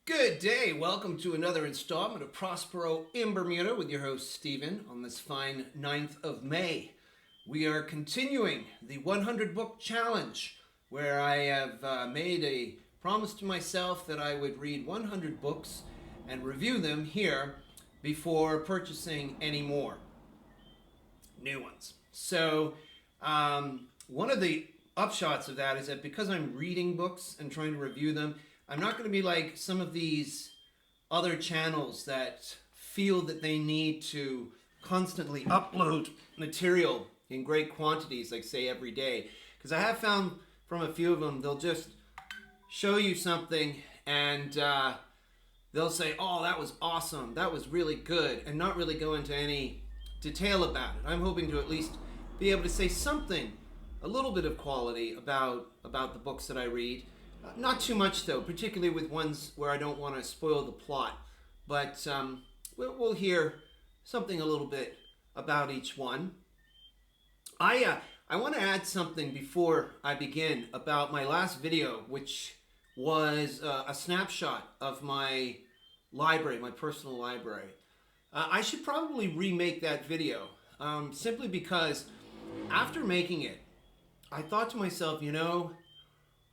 Good day. Welcome to another installment of Prospero in Bermuda with your host Stephen on this fine 9th of May. We are continuing the 100 book challenge where I have made a promise to myself that I would read 100 books and review them here before purchasing any more new ones. So one of the upshots of that is that because I'm reading books and trying to review them, I'm not going to be like some of these other channels that feel that they need to constantly upload material in great quantities, like say every day. Because I have found from a few of them, they'll just show you something and they'll say, oh, that was awesome, that was really good, and not really go into any detail about it. I'm hoping to at least be able to say something, a little bit of quality about the books that I read. Not too much though, particularly with ones where I don't want to spoil the plot. But we'll hear something a little bit about each one. I want to add something before I begin about my last video, which was a snapshot of my library, my personal library. I should probably remake that video, simply because after making it, I thought to myself,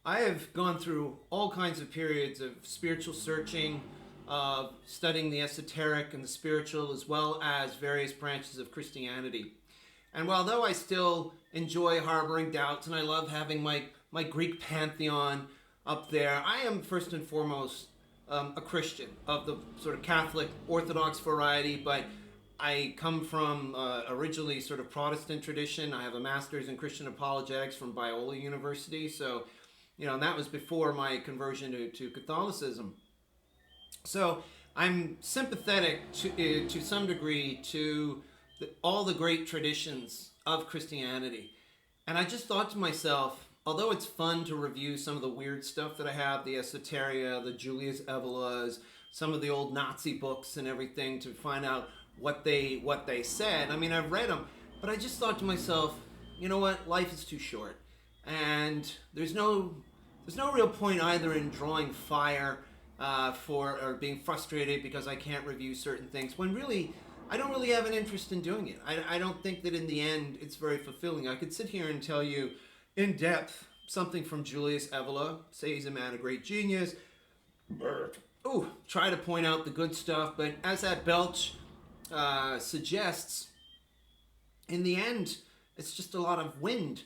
I have gone through all kinds of periods of spiritual searching, studying the esoteric and the spiritual, as well as various branches of Christianity. And although I still enjoy harboring doubts and I love having my Greek pantheon up there, I am first and foremost a Christian of the sort of Catholic Orthodox variety, but I come from originally sort of Protestant tradition. I have a master's in Christian apologetics from Biola University, so and that was before my conversion to Catholicism. So I'm sympathetic to some degree to all the great traditions of Christianity. And I just thought to myself, although it's fun to review some of the weird stuff that I have, the Esoteria, the Julius Evolas, some of the old Nazi books and everything, to find out what they said. I mean, I've read them, but I just thought to myself, you know what? Life is too short. And there's no real point either in drawing fire or being frustrated because I can't review certain things, when really I don't really have an interest in doing it. I don't think that in the end it's very fulfilling. I could sit here and tell you in depth something from Julius Evola, say he's a man of great genius, try to point out the good stuff, but as that belch suggests, in the end it's just a lot of wind.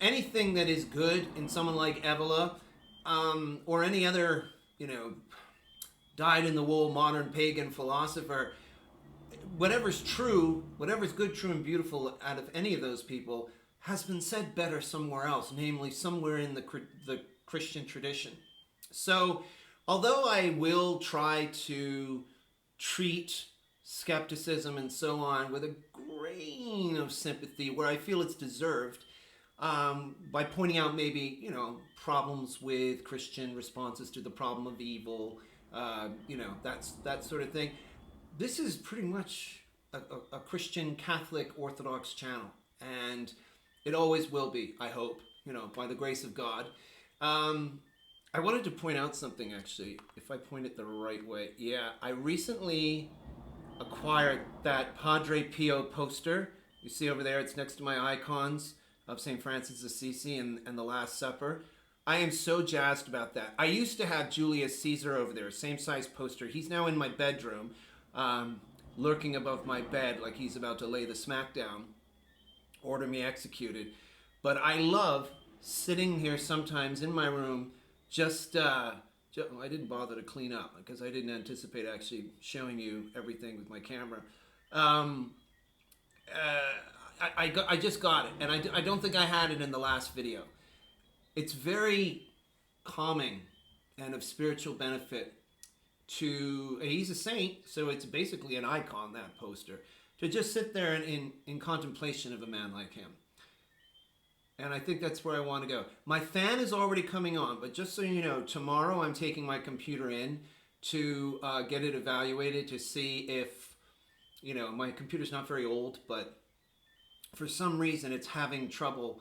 Anything that is good in someone like Evola, or any other, dyed-in-the-wool modern pagan philosopher, whatever's true, whatever's good, true, and beautiful out of any of those people has been said better somewhere else, namely somewhere in the Christian tradition. So, although I will try to treat skepticism and so on with a grain of sympathy where I feel it's deserved, by pointing out maybe, problems with Christian responses to the problem of evil, that sort of thing. This is pretty much a Christian Catholic Orthodox channel, and it always will be, I hope, by the grace of God. I wanted to point out something, actually, if I point it the right way. Yeah, I recently acquired that Padre Pio poster. You see over there, it's next to my icons of St. Francis of Assisi and the Last Supper. I am so jazzed about that. I used to have Julius Caesar over there, same size poster. He's now in my bedroom, lurking above my bed like he's about to lay the smackdown, order me executed. But I love sitting here sometimes in my room, I didn't bother to clean up because I didn't anticipate actually showing you everything with my camera. I just got it, and I don't think I had it in the last video. It's very calming and of spiritual benefit he's a saint, so it's basically an icon, that poster, to just sit there in contemplation of a man like him. And I think that's where I want to go. My fan is already coming on, but just so you know, tomorrow I'm taking my computer in to get it evaluated to see if, my computer's not very old, but for some reason it's having trouble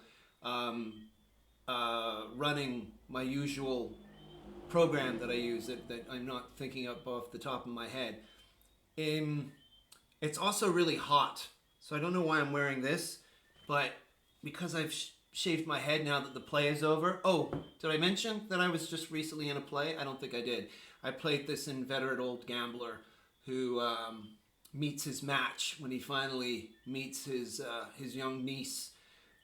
running my usual program that I use that I'm not thinking up off the top of my head. It's also really hot, so I don't know why I'm wearing this, but because I've shaved my head now that the play is over. Oh, did I mention that I was just recently in a play? I don't think I did. I played this inveterate old gambler who meets his match when he finally meets his young niece,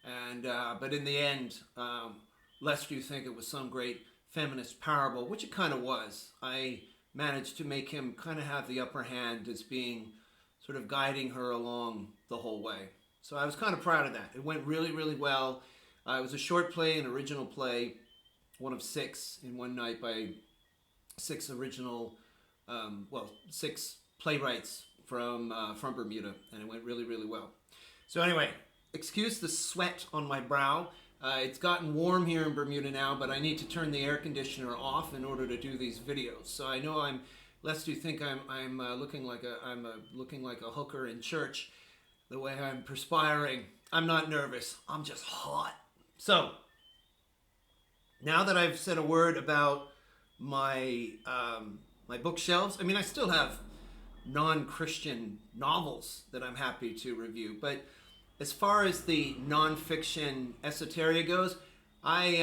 and but in the end, lest you think it was some great feminist parable, which it kind of was, I managed to make him kind of have the upper hand as being sort of guiding her along the whole way. So I was kind of proud of that. It went really, really well. It was a short play, an original play, one of 6 in one night by 6 original, 6 playwrights from Bermuda, and it went really, really well. So anyway, excuse the sweat on my brow. It's gotten warm here in Bermuda now, but I need to turn the air conditioner off in order to do these videos. So I know lest you think I'm looking like a hooker in church, the way I'm perspiring. I'm not nervous. I'm just hot. So now that I've said a word about my my bookshelves, I mean, I still have non-Christian novels that I'm happy to review, but as far as the non-fiction esoteria goes, I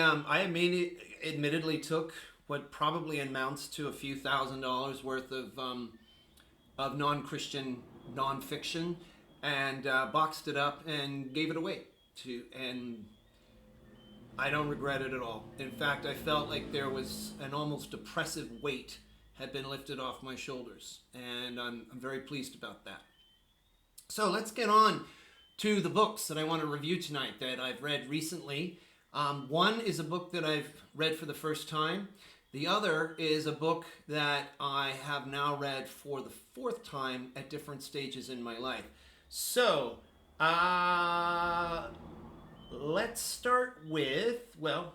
admittedly took what probably amounts to a few $1,000s worth of non-Christian non-fiction and boxed it up and gave it away and I don't regret it at all. In fact, I felt like there was an almost depressive weight had been lifted off my shoulders, and I'm very pleased about that. So let's get on to the books that I want to review tonight that I've read recently. One is a book that I've read for the first time. The other is a book that I have now read for the 4th time at different stages in my life. So, let's start with, well,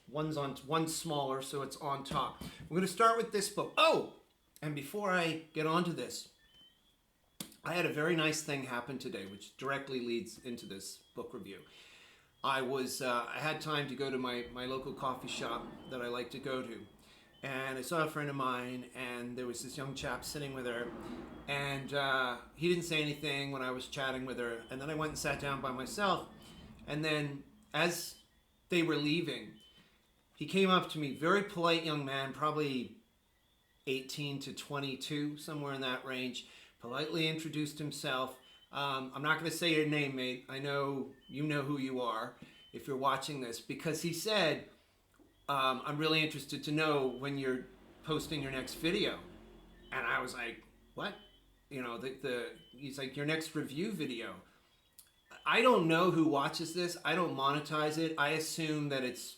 one's smaller, so it's on top. We're going to start with this book. Oh, and before I get on to this, I had a very nice thing happen today, which directly leads into this book review. I had time to go to my local coffee shop that I like to go to, and I saw a friend of mine, and there was this young chap sitting with her, and he didn't say anything when I was chatting with her, and then I went and sat down by myself, and then as they were leaving, he came up to me, very polite young man, probably 18 to 22, somewhere in that range, politely introduced himself. I'm not going to say your name, mate. I know you know who you are if you're watching this, because he said, I'm really interested to know when you're posting your next video. And I was like, what? You know, he's like, your next review video. I don't know who watches this. I don't monetize it. I assume that it's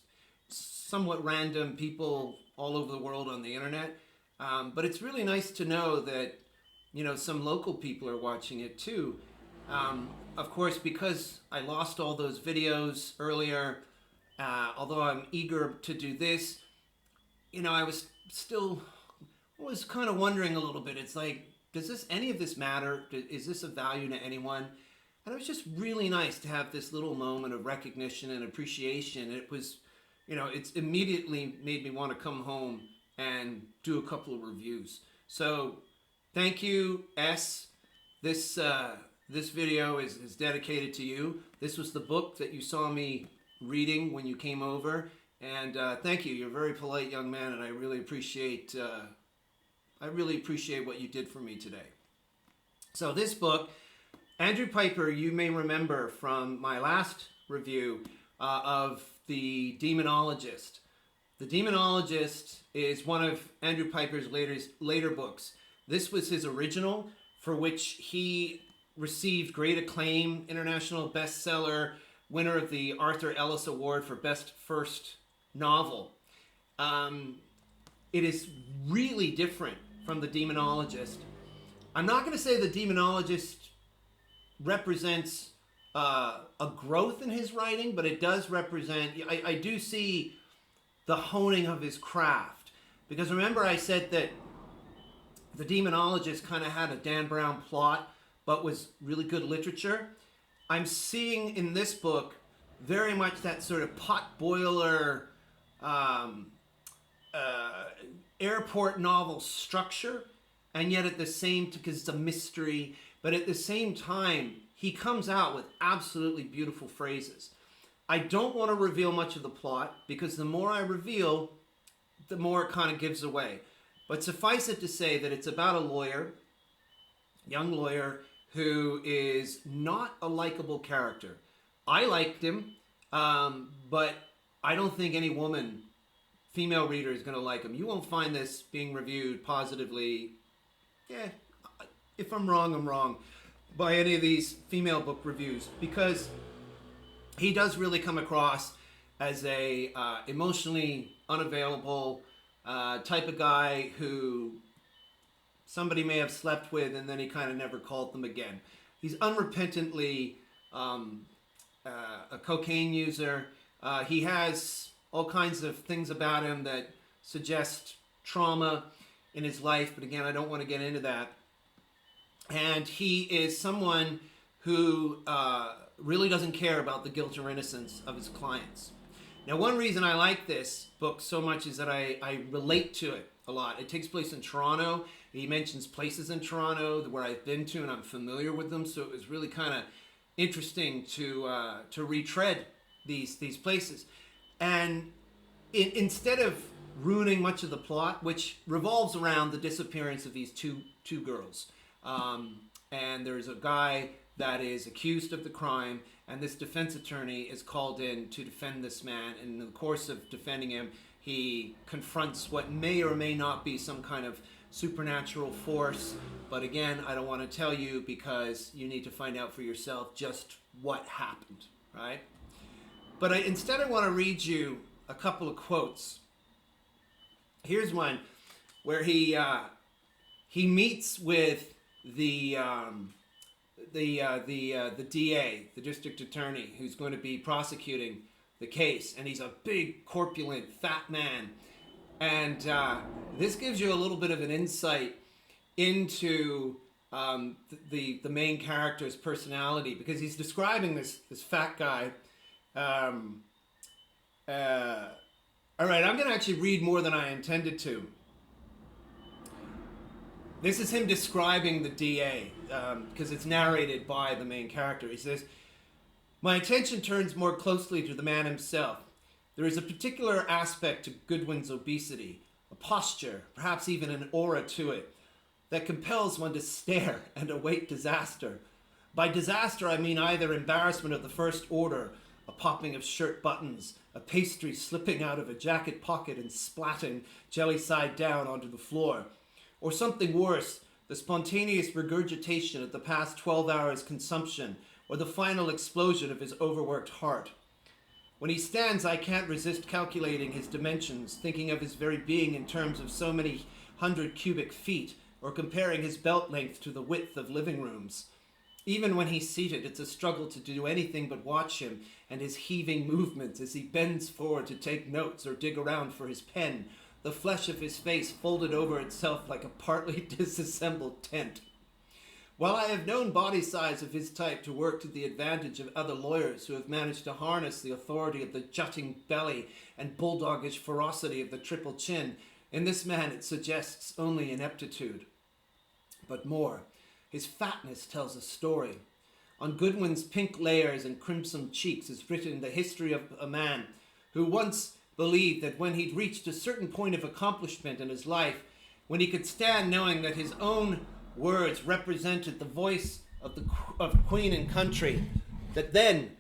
somewhat random people all over the world on the internet. But it's really nice to know that, you know, some local people are watching it too. Of course, because I lost all those videos earlier, although I'm eager to do this, you know, I was kind of wondering a little bit. It's like, does any of this matter? Is this of value to anyone? And it was just really nice to have this little moment of recognition and appreciation. It was, you know, it's immediately made me want to come home and do a couple of reviews. So thank you, S. This video is dedicated to you. This was the book that you saw me reading when you came over, and thank you. You're a very polite young man, and I really appreciate what you did for me today. So this book, Andrew Pyper, you may remember from my last review of The Demonologist. The Demonologist is one of Andrew Pyper's later books. This was his original, for which he received great acclaim, international bestseller, winner of the Arthur Ellis Award for Best First Novel. It is really different from The Demonologist. I'm not going to say The Demonologist represents a growth in his writing, but it does represent, I do see the honing of his craft. Because remember I said that The Demonologist kind of had a Dan Brown plot, but was really good literature. I'm seeing in this book very much that sort of pot boiler, airport novel structure, and yet at the same, because it's a mystery, but at the same time, he comes out with absolutely beautiful phrases. I don't want to reveal much of the plot, because the more I reveal, the more it kind of gives away. But suffice it to say that it's about a lawyer, young lawyer, who is not a likable character. I liked him, but I don't think any female reader is going to like him. You won't find this being reviewed positively. Yeah, if I'm wrong, by any of these female book reviews, because he does really come across as a emotionally unavailable type of guy who somebody may have slept with and then he kind of never called them again. He's unrepentantly a cocaine user. He has all kinds of things about him that suggest trauma in his life, but again, I don't want to get into that. And he is someone who really doesn't care about the guilt or innocence of his clients. Now, one reason I like this book so much is that I relate to it a lot. It takes place in Toronto. He mentions places in Toronto where I've been to and I'm familiar with them, so it was really kind of interesting to retread these places. And instead of ruining much of the plot, which revolves around the disappearance of these two girls, and there's a guy that is accused of the crime, and this defense attorney is called in to defend this man. And in the course of defending him, he confronts what may or may not be some kind of supernatural force. But again, I don't want to tell you because you need to find out for yourself just what happened, right? But instead I want to read you a couple of quotes. Here's one where he meets with the DA, the district attorney, who's going to be prosecuting the case, and he's a big, corpulent, fat man. And this gives you a little bit of an insight into the main character's personality, because he's describing this fat guy. All right, I'm going to actually read more than I intended to. This is him describing the DA, because it's narrated by the main character. He says, "My attention turns more closely to the man himself. There is a particular aspect to Goodwin's obesity, a posture, perhaps even an aura to it, that compels one to stare and await disaster. By disaster, I mean either embarrassment of the first order, a popping of shirt buttons, a pastry slipping out of a jacket pocket and splatting jelly side down onto the floor, or something worse, the spontaneous regurgitation of the past 12 hours' consumption, or the final explosion of his overworked heart. When he stands, I can't resist calculating his dimensions, thinking of his very being in terms of so many 100 cubic feet, or comparing his belt length to the width of living rooms. Even when he's seated, it's a struggle to do anything but watch him and his heaving movements as he bends forward to take notes or dig around for his pen, the flesh of his face folded over itself like a partly disassembled tent. While I have known body size of his type to work to the advantage of other lawyers who have managed to harness the authority of the jutting belly and bulldogish ferocity of the triple chin, in this man it suggests only ineptitude. But more, his fatness tells a story. On Goodwin's pink layers and crimson cheeks is written the history of a man who once believed that when he'd reached a certain point of accomplishment in his life, when he could stand knowing that his own words represented the voice of Queen and country, that then